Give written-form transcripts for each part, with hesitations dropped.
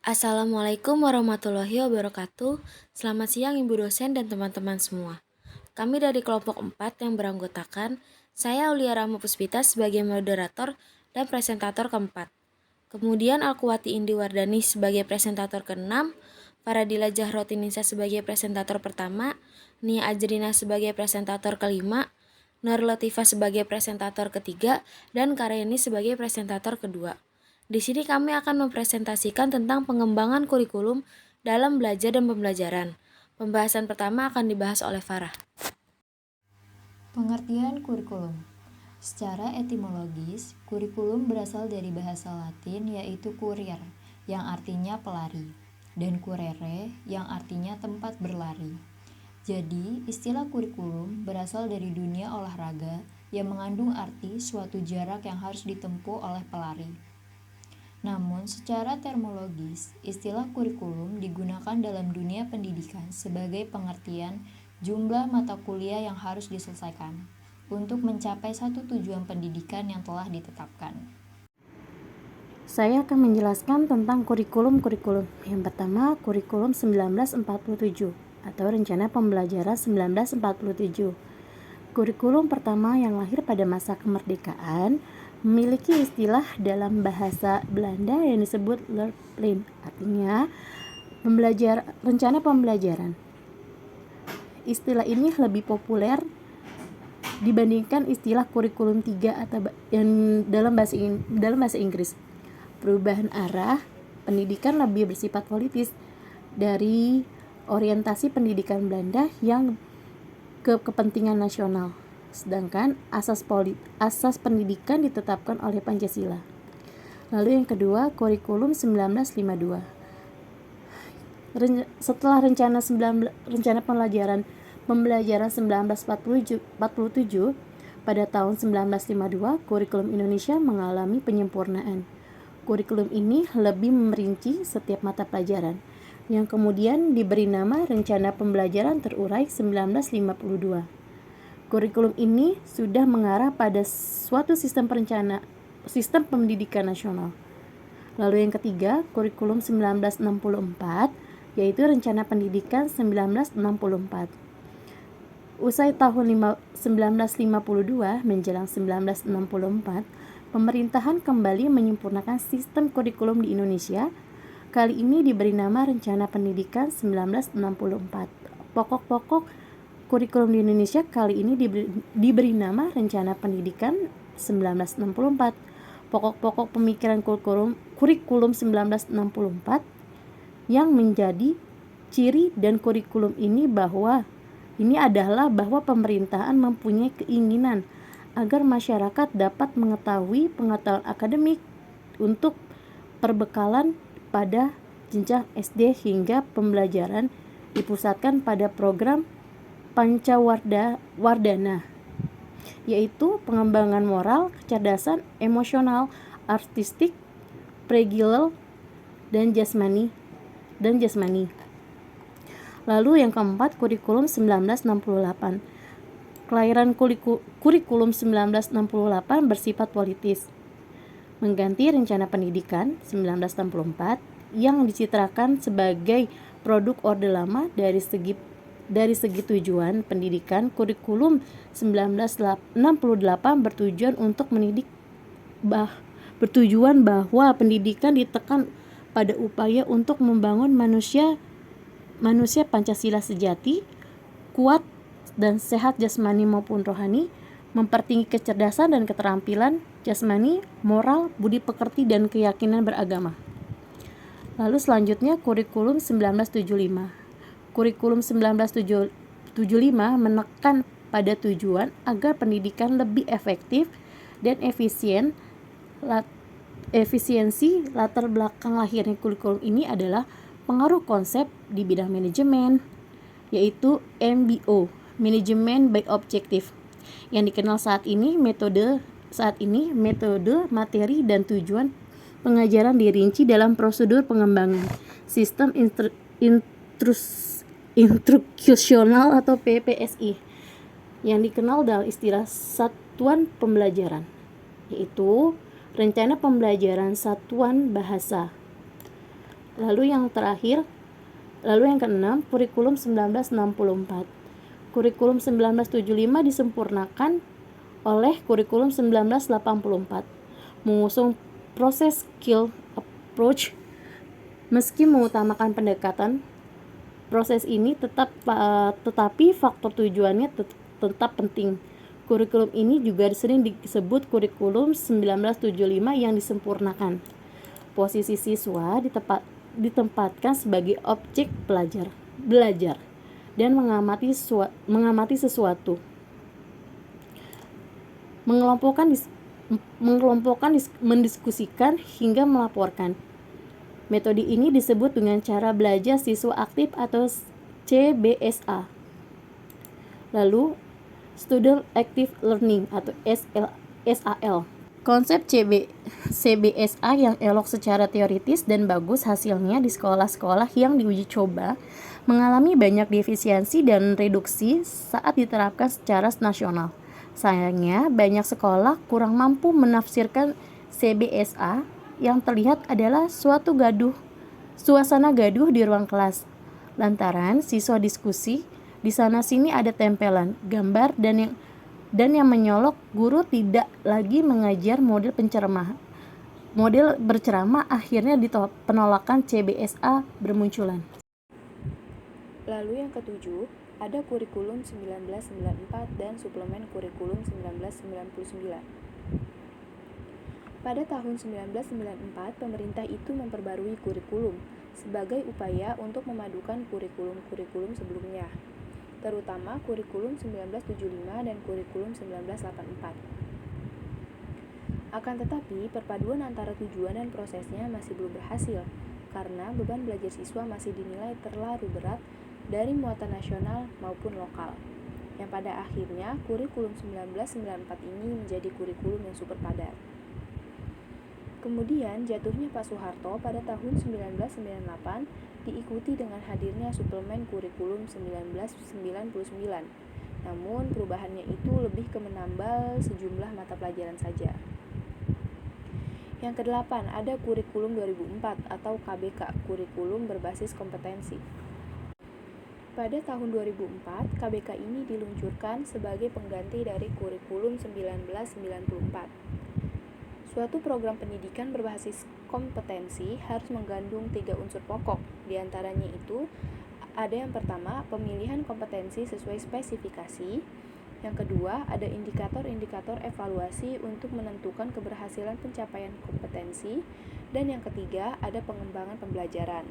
Assalamualaikum warahmatullahi wabarakatuh. Selamat siang Ibu dosen dan teman-teman semua. Kami dari kelompok 4 yang beranggotakan saya Aulia Rahma Puspita sebagai moderator dan presentator keempat. Kemudian Alkuwati Indi Wardani sebagai presentator keenam, Faradila Jahrotinisa sebagai presentator pertama, Nia Ajrina sebagai presentator kelima, Nur Latifah sebagai presentator ketiga, dan Karyani sebagai presentator kedua. Di sini kami akan mempresentasikan tentang pengembangan kurikulum dalam belajar dan pembelajaran. Pembahasan pertama akan dibahas oleh Farah. Pengertian kurikulum. Secara etimologis, kurikulum berasal dari bahasa Latin yaitu kurir, yang artinya pelari, dan curere, yang artinya tempat berlari. Jadi, istilah kurikulum berasal dari dunia olahraga yang mengandung arti suatu jarak yang harus ditempuh oleh pelari. Namun, secara termologis, istilah kurikulum digunakan dalam dunia pendidikan sebagai pengertian jumlah mata kuliah yang harus diselesaikan untuk mencapai satu tujuan pendidikan yang telah ditetapkan. Saya akan menjelaskan tentang kurikulum-kurikulum. Yang pertama, kurikulum 1947 atau Rencana Pembelajaran 1947. Kurikulum pertama yang lahir pada masa kemerdekaan memiliki istilah dalam bahasa Belanda yang disebut leerplan, artinya rencana pembelajaran. Istilah ini lebih populer dibandingkan istilah kurikulum 3 atau yang dalam bahasa Inggris. Perubahan arah pendidikan lebih bersifat politis dari orientasi pendidikan Belanda yang ke kepentingan nasional, sedangkan asas pendidikan ditetapkan oleh Pancasila. Lalu yang kedua, kurikulum 1952. Setelah rencana pembelajaran 1947, pada tahun 1952, kurikulum Indonesia mengalami penyempurnaan. Kurikulum ini lebih merinci setiap mata pelajaran, yang kemudian diberi nama Rencana Pembelajaran Terurai 1952. Kurikulum ini sudah mengarah pada suatu sistem pendidikan nasional. Lalu yang ketiga, kurikulum 1964, yaitu Rencana Pendidikan 1964. Usai tahun 1952 menjelang 1964, pemerintahan kembali menyempurnakan sistem kurikulum di Indonesia. Kali ini diberi nama Rencana Pendidikan 1964. Pokok-pokok kurikulum di Indonesia kali ini diberi nama Rencana Pendidikan 1964. Pokok-pokok pemikiran kurikulum 1964 yang menjadi ciri dan kurikulum ini adalah bahwa pemerintahan mempunyai keinginan agar masyarakat dapat mengetahui pengetahuan akademik untuk perbekalan pada jenjang SD hingga pembelajaran dipusatkan pada program Pancawardana, yaitu pengembangan moral, kecerdasan, emosional, artistik, pragil, dan jasmani. Lalu yang keempat, kurikulum 1968. Kelahiran kurikulum 1968 bersifat politis, mengganti Rencana Pendidikan 1964 yang dicitrakan sebagai produk Orde Lama dari segi tujuan pendidikan. Kurikulum 1968 bertujuan bahwa pendidikan ditekan pada upaya untuk membangun manusia Pancasila sejati, kuat dan sehat jasmani maupun rohani, mempertinggi kecerdasan dan keterampilan jasmani, moral, budi pekerti, dan keyakinan beragama. Lalu selanjutnya kurikulum 1975. Kurikulum 1975 menekan pada tujuan agar pendidikan lebih efektif dan efisiensi. Latar belakang lahirnya kurikulum ini adalah pengaruh konsep di bidang manajemen, yaitu MBO, Management by Objective, yang dikenal saat ini metode, materi, dan tujuan pengajaran dirinci dalam prosedur pengembangan sistem instruksional atau PPSI, yang dikenal dalam istilah satuan pembelajaran, yaitu Rencana Pembelajaran Satuan Bahasa. Lalu yang keenam, kurikulum 1964. Kurikulum 1975 disempurnakan oleh kurikulum 1984, mengusung proses skill approach. Meski mengutamakan pendekatan, proses ini tetapi faktor tujuannya tetap penting. Kurikulum ini juga sering disebut kurikulum 1975 yang disempurnakan. Posisi siswa ditempatkan sebagai objek belajar dan mengamati sesuatu. Mendiskusikan hingga melaporkan. Metode ini disebut dengan cara belajar siswa aktif atau CBSA. Lalu, Student Active Learning atau SAL. Konsep CBSA yang elok secara teoritis dan bagus hasilnya di sekolah-sekolah yang diuji coba mengalami banyak defisiensi dan reduksi saat diterapkan secara nasional. Sayangnya, banyak sekolah kurang mampu menafsirkan CBSA yang terlihat adalah suasana gaduh di ruang kelas. Lantaran siswa diskusi, di sana-sini ada tempelan, gambar, dan yang menyolok, guru tidak lagi mengajar model berceramah, akhirnya penolakan CBSA bermunculan. Lalu yang ketujuh, ada kurikulum 1994 dan suplemen kurikulum 1999. Pada tahun 1994, pemerintah itu memperbarui kurikulum sebagai upaya untuk memadukan kurikulum-kurikulum sebelumnya, terutama kurikulum 1975 dan kurikulum 1984. Akan tetapi, perpaduan antara tujuan dan prosesnya masih belum berhasil, karena beban belajar siswa masih dinilai terlalu berat dari muatan nasional maupun lokal, yang pada akhirnya kurikulum 1994 ini menjadi kurikulum yang super padat. Kemudian jatuhnya Pak Soeharto pada tahun 1998 diikuti dengan hadirnya suplemen kurikulum 1999. Namun perubahannya itu lebih ke menambal sejumlah mata pelajaran saja. Yang kedelapan, ada kurikulum 2004 atau KBK, kurikulum berbasis kompetensi. Pada tahun 2004, KBK ini diluncurkan sebagai pengganti dari kurikulum 1994. Suatu program pendidikan berbasis kompetensi harus mengandung 3 unsur pokok. Di antaranya itu ada yang pertama, pemilihan kompetensi sesuai spesifikasi. Yang kedua, ada indikator-indikator evaluasi untuk menentukan keberhasilan pencapaian kompetensi. Dan yang ketiga, ada pengembangan pembelajaran.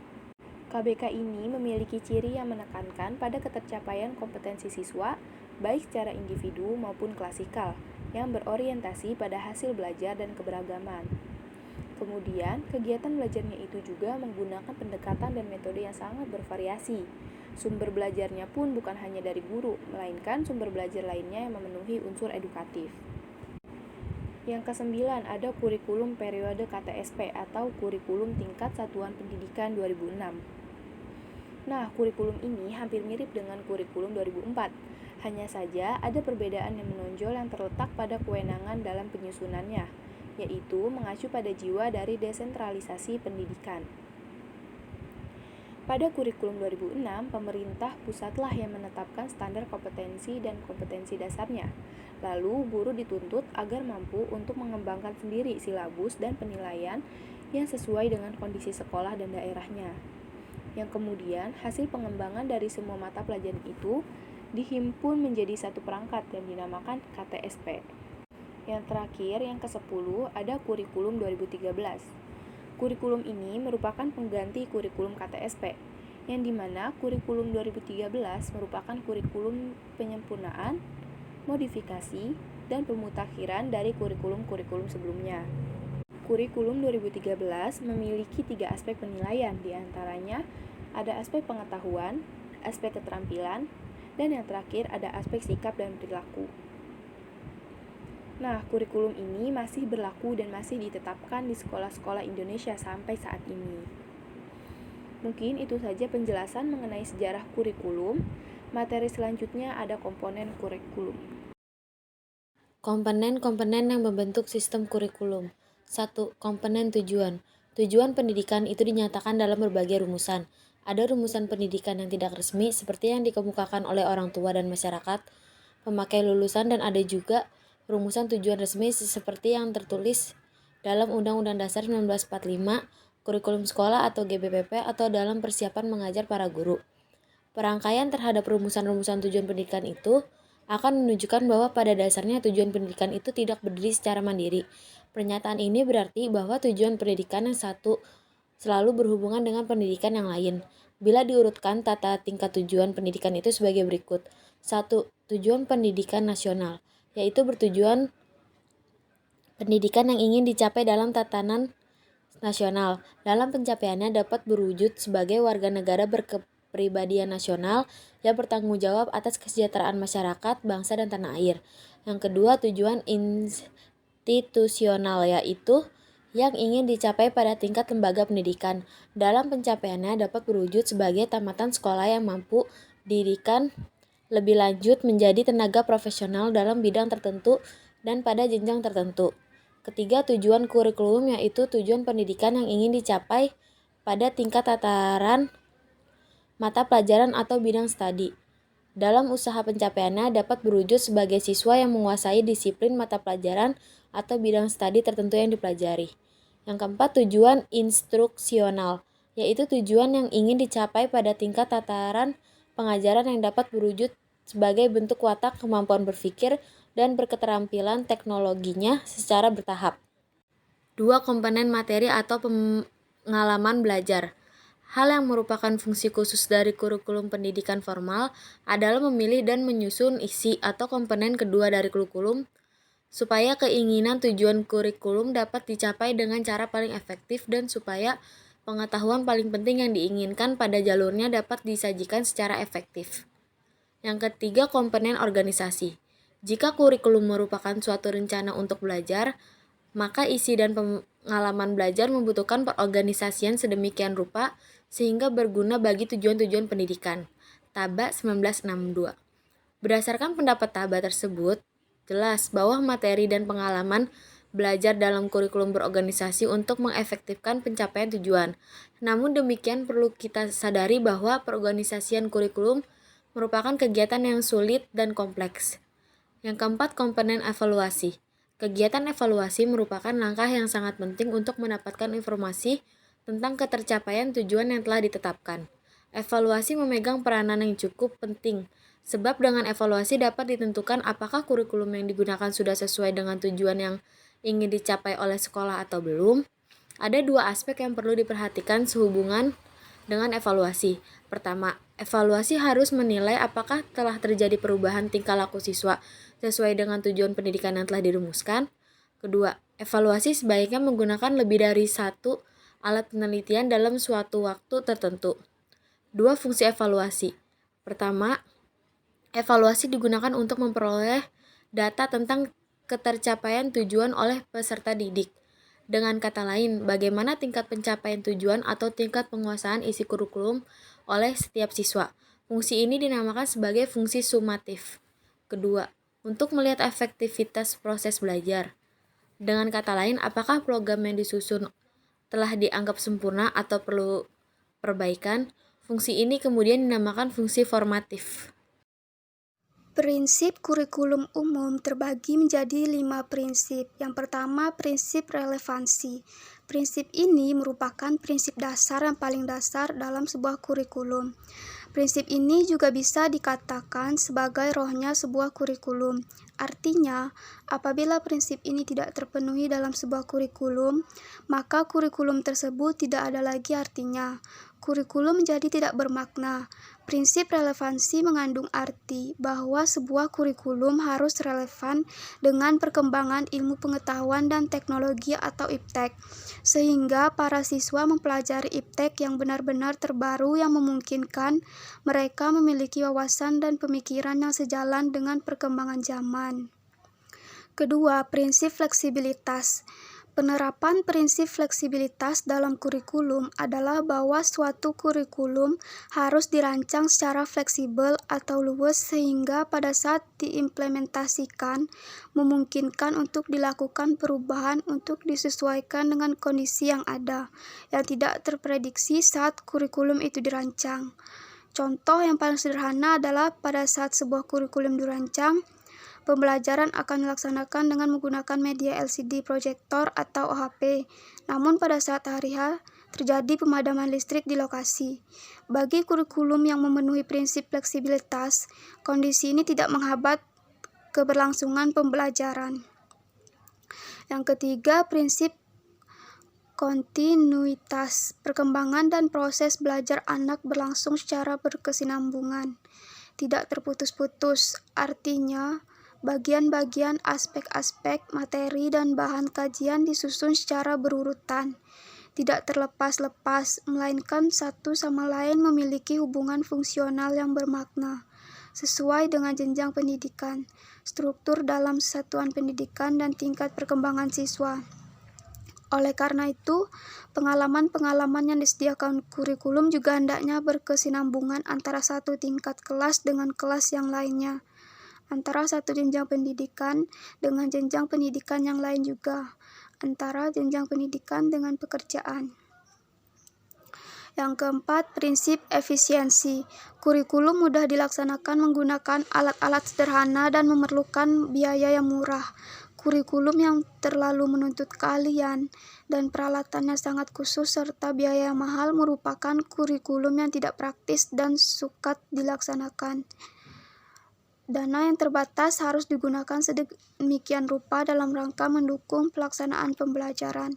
KBK ini memiliki ciri yang menekankan pada ketercapaian kompetensi siswa, baik secara individu maupun klasikal, yang berorientasi pada hasil belajar dan keberagaman. Kemudian, kegiatan belajarnya itu juga menggunakan pendekatan dan metode yang sangat bervariasi. Sumber belajarnya pun bukan hanya dari guru, melainkan sumber belajar lainnya yang memenuhi unsur edukatif. Yang kesembilan, ada kurikulum periode KTSP atau kurikulum tingkat satuan pendidikan 2006. Nah, kurikulum ini hampir mirip dengan kurikulum 2004. Hanya saja ada perbedaan yang menonjol yang terletak pada kewenangan dalam penyusunannya, yaitu mengacu pada jiwa dari desentralisasi pendidikan. Pada kurikulum 2006, pemerintah pusatlah yang menetapkan standar kompetensi dan kompetensi dasarnya. Lalu, guru dituntut agar mampu untuk mengembangkan sendiri silabus dan penilaian yang sesuai dengan kondisi sekolah dan daerahnya. Yang kemudian, hasil pengembangan dari semua mata pelajaran itu dihimpun menjadi satu perangkat yang dinamakan KTSP. Yang terakhir, yang ke-10, ada kurikulum 2013. Kurikulum ini merupakan pengganti kurikulum KTSP, yang dimana kurikulum 2013 merupakan kurikulum penyempurnaan, modifikasi, dan pemutakhiran dari kurikulum-kurikulum sebelumnya. Kurikulum 2013 memiliki 3 aspek penilaian, diantaranya ada aspek pengetahuan, aspek keterampilan, dan yang terakhir ada aspek sikap dan perilaku. Nah, kurikulum ini masih berlaku dan masih ditetapkan di sekolah-sekolah Indonesia sampai saat ini. Mungkin itu saja penjelasan mengenai sejarah kurikulum. Materi selanjutnya ada komponen kurikulum. Komponen-komponen yang membentuk sistem kurikulum. 1. Komponen tujuan. Tujuan pendidikan itu dinyatakan dalam berbagai rumusan. Ada rumusan pendidikan yang tidak resmi seperti yang dikemukakan oleh orang tua dan masyarakat, pemakai lulusan, dan ada juga rumusan tujuan resmi seperti yang tertulis dalam Undang-Undang Dasar 1945, kurikulum sekolah atau GBPP, atau dalam persiapan mengajar para guru. Perangkaian terhadap rumusan-rumusan tujuan pendidikan itu akan menunjukkan bahwa pada dasarnya tujuan pendidikan itu tidak berdiri secara mandiri. Pernyataan ini berarti bahwa tujuan pendidikan yang satu selalu berhubungan dengan pendidikan yang lain. Bila diurutkan tata tingkat tujuan pendidikan itu sebagai berikut. 1. Tujuan pendidikan nasional, yaitu bertujuan pendidikan yang ingin dicapai dalam tatanan nasional. Dalam pencapaiannya dapat berwujud sebagai warga negara berkepribadian nasional yang bertanggung jawab atas kesejahteraan masyarakat, bangsa, dan tanah air. Yang kedua, tujuan institusional, yaitu yang ingin dicapai pada tingkat lembaga pendidikan. Dalam pencapaiannya dapat berwujud sebagai tamatan sekolah yang mampu didirikan lebih lanjut menjadi tenaga profesional dalam bidang tertentu dan pada jenjang tertentu. Ketiga, tujuan kurikulum, yaitu tujuan pendidikan yang ingin dicapai pada tingkat tataran mata pelajaran atau bidang studi. Dalam usaha pencapaiannya dapat berwujud sebagai siswa yang menguasai disiplin mata pelajaran atau bidang studi tertentu yang dipelajari. Yang keempat, tujuan instruksional, yaitu tujuan yang ingin dicapai pada tingkat tataran pengajaran yang dapat berwujud sebagai bentuk watak kemampuan berpikir dan berketerampilan teknologinya secara bertahap. 2. Komponen materi atau pengalaman belajar. Hal yang merupakan fungsi khusus dari kurikulum pendidikan formal adalah memilih dan menyusun isi atau komponen kedua dari kurikulum supaya keinginan tujuan kurikulum dapat dicapai dengan cara paling efektif dan supaya pengetahuan paling penting yang diinginkan pada jalurnya dapat disajikan secara efektif. Yang ketiga, komponen organisasi. Jika kurikulum merupakan suatu rencana untuk belajar, maka isi dan pengalaman belajar membutuhkan perorganisasian sedemikian rupa sehingga berguna bagi tujuan-tujuan pendidikan. Taba 1962. Berdasarkan pendapat Taba tersebut, jelas bahwa materi dan pengalaman belajar dalam kurikulum berorganisasi untuk mengefektifkan pencapaian tujuan. Namun demikian perlu kita sadari bahwa perorganisasian kurikulum merupakan kegiatan yang sulit dan kompleks. Yang keempat, komponen evaluasi. Kegiatan evaluasi merupakan langkah yang sangat penting untuk mendapatkan informasi tentang ketercapaian tujuan yang telah ditetapkan. Evaluasi memegang peranan yang cukup penting, sebab dengan evaluasi dapat ditentukan apakah kurikulum yang digunakan sudah sesuai dengan tujuan yang ingin dicapai oleh sekolah atau belum. Ada dua aspek yang perlu diperhatikan sehubungan dengan evaluasi. Pertama, evaluasi harus menilai apakah telah terjadi perubahan tingkah laku siswa sesuai dengan tujuan pendidikan yang telah dirumuskan. Kedua, evaluasi sebaiknya menggunakan lebih dari satu alat penelitian dalam suatu waktu tertentu. 2. Fungsi evaluasi. Pertama, evaluasi digunakan untuk memperoleh data tentang ketercapaian tujuan oleh peserta didik. Dengan kata lain, bagaimana tingkat pencapaian tujuan atau tingkat penguasaan isi kurikulum oleh setiap siswa. Fungsi ini dinamakan sebagai fungsi sumatif. Kedua, untuk melihat efektivitas proses belajar. Dengan kata lain, apakah program yang disusun telah dianggap sempurna atau perlu perbaikan. Fungsi ini kemudian dinamakan fungsi formatif. Prinsip kurikulum umum terbagi menjadi 5 prinsip. Yang pertama, prinsip relevansi. Prinsip ini merupakan prinsip dasar yang paling dasar dalam sebuah kurikulum. Prinsip ini juga bisa dikatakan sebagai rohnya sebuah kurikulum. Artinya, apabila prinsip ini tidak terpenuhi dalam sebuah kurikulum, maka kurikulum tersebut tidak ada lagi artinya. Kurikulum menjadi tidak bermakna. Prinsip relevansi mengandung arti bahwa sebuah kurikulum harus relevan dengan perkembangan ilmu pengetahuan dan teknologi atau IPTEK, sehingga para siswa mempelajari IPTEK yang benar-benar terbaru yang memungkinkan mereka memiliki wawasan dan pemikiran yang sejalan dengan perkembangan zaman. Kedua, prinsip fleksibilitas. Penerapan prinsip fleksibilitas dalam kurikulum adalah bahwa suatu kurikulum harus dirancang secara fleksibel atau luas sehingga pada saat diimplementasikan memungkinkan untuk dilakukan perubahan untuk disesuaikan dengan kondisi yang ada, yang tidak terprediksi saat kurikulum itu dirancang. Contoh yang paling sederhana adalah pada saat sebuah kurikulum dirancang, pembelajaran akan dilaksanakan dengan menggunakan media LCD proyektor atau OHP. Namun pada saat hari H, terjadi pemadaman listrik di lokasi. Bagi kurikulum yang memenuhi prinsip fleksibilitas, kondisi ini tidak menghambat keberlangsungan pembelajaran. Yang ketiga, prinsip kontinuitas. Perkembangan dan proses belajar anak berlangsung secara berkesinambungan, tidak terputus-putus. Artinya, bagian-bagian aspek-aspek materi dan bahan kajian disusun secara berurutan, tidak terlepas-lepas, melainkan satu sama lain memiliki hubungan fungsional yang bermakna, sesuai dengan jenjang pendidikan, struktur dalam satuan pendidikan, dan tingkat perkembangan siswa. Oleh karena itu, pengalaman-pengalaman yang disediakan kurikulum juga hendaknya berkesinambungan antara satu tingkat kelas dengan kelas yang lainnya, antara satu jenjang pendidikan dengan jenjang pendidikan yang lain juga, antara jenjang pendidikan dengan pekerjaan. Yang keempat, prinsip efisiensi. Kurikulum mudah dilaksanakan menggunakan alat-alat sederhana dan memerlukan biaya yang murah. Kurikulum yang terlalu menuntut keahlian dan peralatannya sangat khusus serta biaya yang mahal merupakan kurikulum yang tidak praktis dan sukat dilaksanakan. Dana yang terbatas harus digunakan sedemikian rupa dalam rangka mendukung pelaksanaan pembelajaran.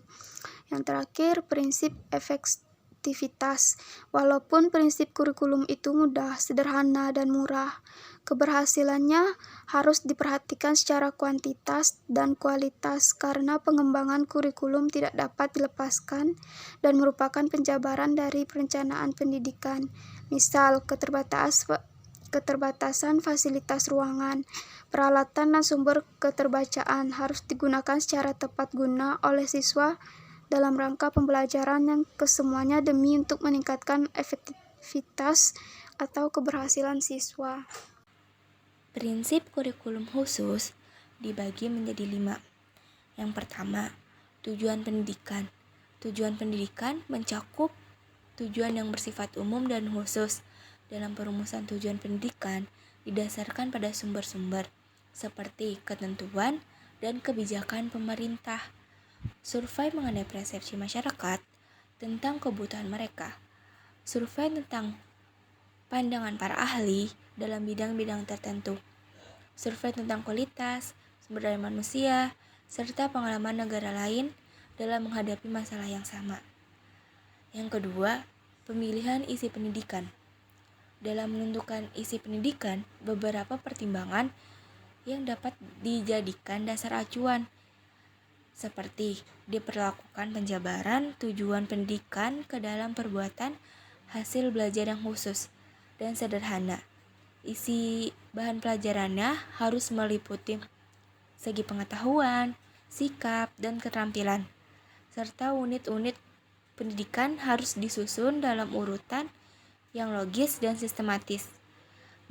Yang terakhir, prinsip efektivitas. Walaupun prinsip kurikulum itu mudah, sederhana, dan murah, keberhasilannya harus diperhatikan secara kuantitas dan kualitas karena pengembangan kurikulum tidak dapat dilepaskan dan merupakan penjabaran dari perencanaan pendidikan. Misal, keterbatasan fasilitas ruangan, peralatan dan sumber keterbacaan harus digunakan secara tepat guna oleh siswa dalam rangka pembelajaran yang kesemuanya demi untuk meningkatkan efektivitas atau keberhasilan siswa. Prinsip kurikulum khusus dibagi menjadi 5. Yang pertama, tujuan pendidikan. Tujuan pendidikan mencakup tujuan yang bersifat umum dan khusus. Dalam perumusan tujuan pendidikan didasarkan pada sumber-sumber seperti ketentuan dan kebijakan pemerintah, survei mengenai persepsi masyarakat tentang kebutuhan mereka, survei tentang pandangan para ahli dalam bidang-bidang tertentu, survei tentang kualitas sumber daya manusia, serta pengalaman negara lain dalam menghadapi masalah yang sama. Yang kedua, pemilihan isi pendidikan. Dalam menentukan isi pendidikan, beberapa pertimbangan yang dapat dijadikan dasar acuan, seperti diperlakukan penjabaran tujuan pendidikan ke dalam perbuatan hasil belajar yang khusus dan sederhana. Isi bahan pelajarannya harus meliputi segi pengetahuan, sikap, dan keterampilan, serta unit-unit pendidikan harus disusun dalam urutan yang logis dan sistematis.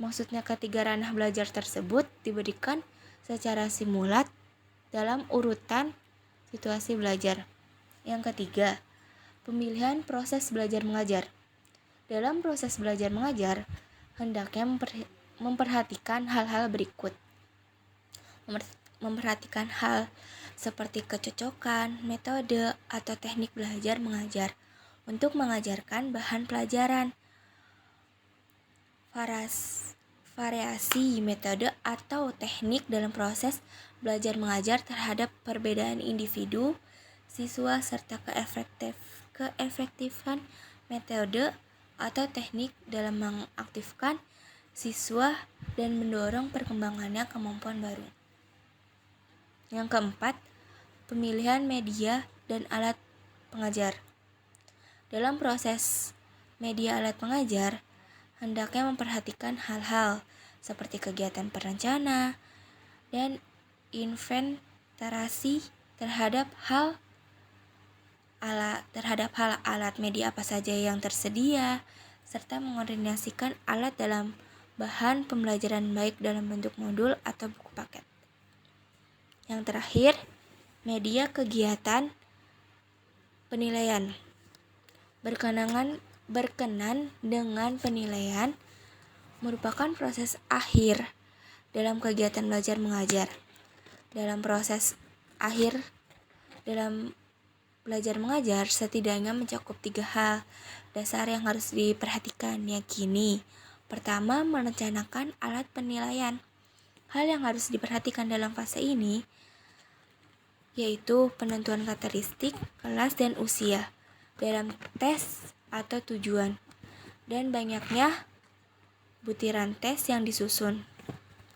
Maksudnya ketiga ranah belajar tersebut diberikan secara simulat dalam urutan situasi belajar. Yang ketiga, pemilihan proses belajar mengajar. Dalam proses belajar mengajar, hendaknya memperhatikan hal-hal berikut. Memperhatikan hal seperti kecocokan, metode, atau teknik belajar mengajar untuk mengajarkan bahan pelajaran, variasi metode atau teknik dalam proses belajar mengajar terhadap perbedaan individu, siswa, serta keefektifan metode atau teknik dalam mengaktifkan siswa dan mendorong perkembangannya kemampuan baru. Yang keempat, pemilihan media dan alat pengajar. Dalam proses media alat pengajar, hendaknya memperhatikan hal-hal seperti kegiatan perencana dan inventarisasi terhadap hal terhadap alat media apa saja yang tersedia, serta mengordinasikan alat dalam bahan pembelajaran baik dalam bentuk modul atau buku paket. Yang terakhir, media kegiatan penilaian. Berkenan dengan penilaian merupakan proses akhir dalam kegiatan belajar mengajar. Dalam proses akhir dalam belajar mengajar setidaknya mencakup 3 hal dasar yang harus diperhatikan, yakni pertama, merencanakan alat penilaian. Hal yang harus diperhatikan dalam fase ini yaitu penentuan karakteristik, kelas, dan usia dalam tes atau tujuan, dan banyaknya butiran tes yang disusun.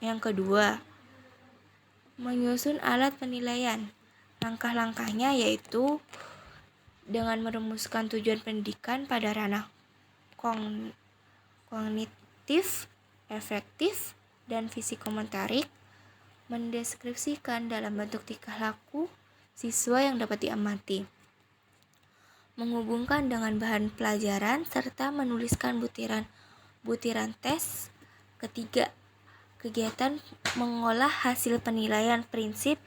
Yang kedua, menyusun alat penilaian. Langkah-langkahnya yaitu dengan merumuskan tujuan pendidikan pada ranah kognitif, efektif, dan psikomotorik, mendeskripsikan dalam bentuk tingkah laku siswa yang dapat diamati, menghubungkan dengan bahan pelajaran, serta menuliskan butiran tes. Ketiga, kegiatan mengolah hasil penilaian. Prinsip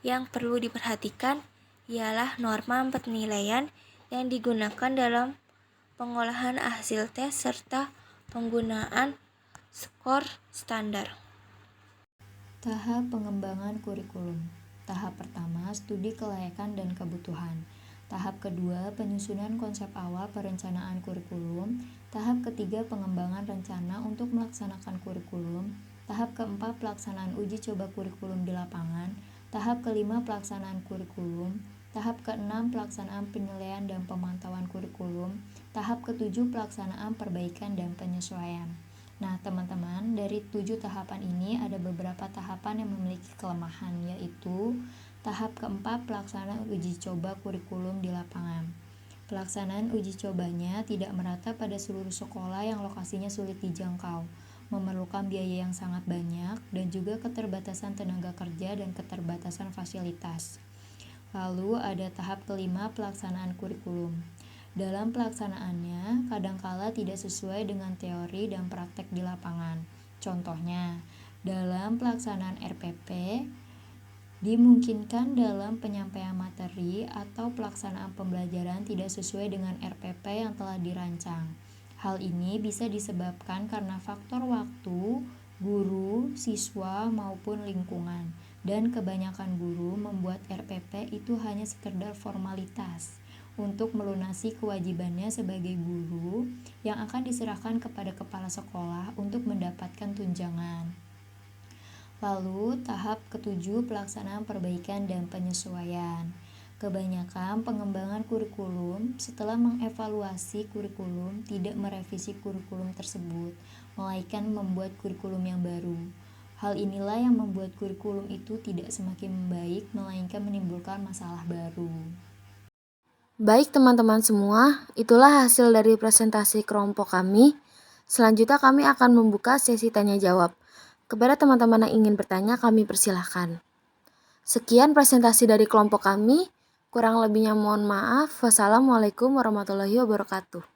yang perlu diperhatikan ialah norma penilaian yang digunakan dalam pengolahan hasil tes serta penggunaan skor standar. Tahap pengembangan kurikulum. Tahap pertama, studi kelayakan dan kebutuhan. Tahap kedua, penyusunan konsep awal perencanaan kurikulum. Tahap ketiga, pengembangan rencana untuk melaksanakan kurikulum. Tahap keempat, pelaksanaan uji coba kurikulum di lapangan. Tahap kelima, pelaksanaan kurikulum. Tahap keenam, pelaksanaan penilaian dan pemantauan kurikulum. Tahap ketujuh, pelaksanaan perbaikan dan penyesuaian. Nah, teman-teman, dari 7 tahapan ini ada beberapa tahapan yang memiliki kelemahan, yaitu tahap keempat, pelaksanaan uji coba kurikulum di lapangan. Pelaksanaan uji cobanya tidak merata pada seluruh sekolah yang lokasinya sulit dijangkau, memerlukan biaya yang sangat banyak, dan juga keterbatasan tenaga kerja dan keterbatasan fasilitas. Lalu ada tahap kelima, pelaksanaan kurikulum. Dalam pelaksanaannya, kadangkala tidak sesuai dengan teori dan praktek di lapangan. Contohnya, dalam pelaksanaan RPP, dimungkinkan dalam penyampaian materi atau pelaksanaan pembelajaran tidak sesuai dengan RPP yang telah dirancang. Hal ini bisa disebabkan karena faktor waktu, guru, siswa, maupun lingkungan. Dan kebanyakan guru membuat RPP itu hanya sekedar formalitas untuk melunasi kewajibannya sebagai guru yang akan diserahkan kepada kepala sekolah untuk mendapatkan tunjangan. Lalu, tahap ketujuh, pelaksanaan perbaikan dan penyesuaian. Kebanyakan pengembangan kurikulum setelah mengevaluasi kurikulum tidak merevisi kurikulum tersebut, melainkan membuat kurikulum yang baru. Hal inilah yang membuat kurikulum itu tidak semakin membaik, melainkan menimbulkan masalah baru. Baik teman-teman semua, itulah hasil dari presentasi kelompok kami. Selanjutnya kami akan membuka sesi tanya jawab. Kepada teman-teman yang ingin bertanya, kami persilahkan. Sekian presentasi dari kelompok kami. Kurang lebihnya mohon maaf. Wassalamualaikum warahmatullahi wabarakatuh.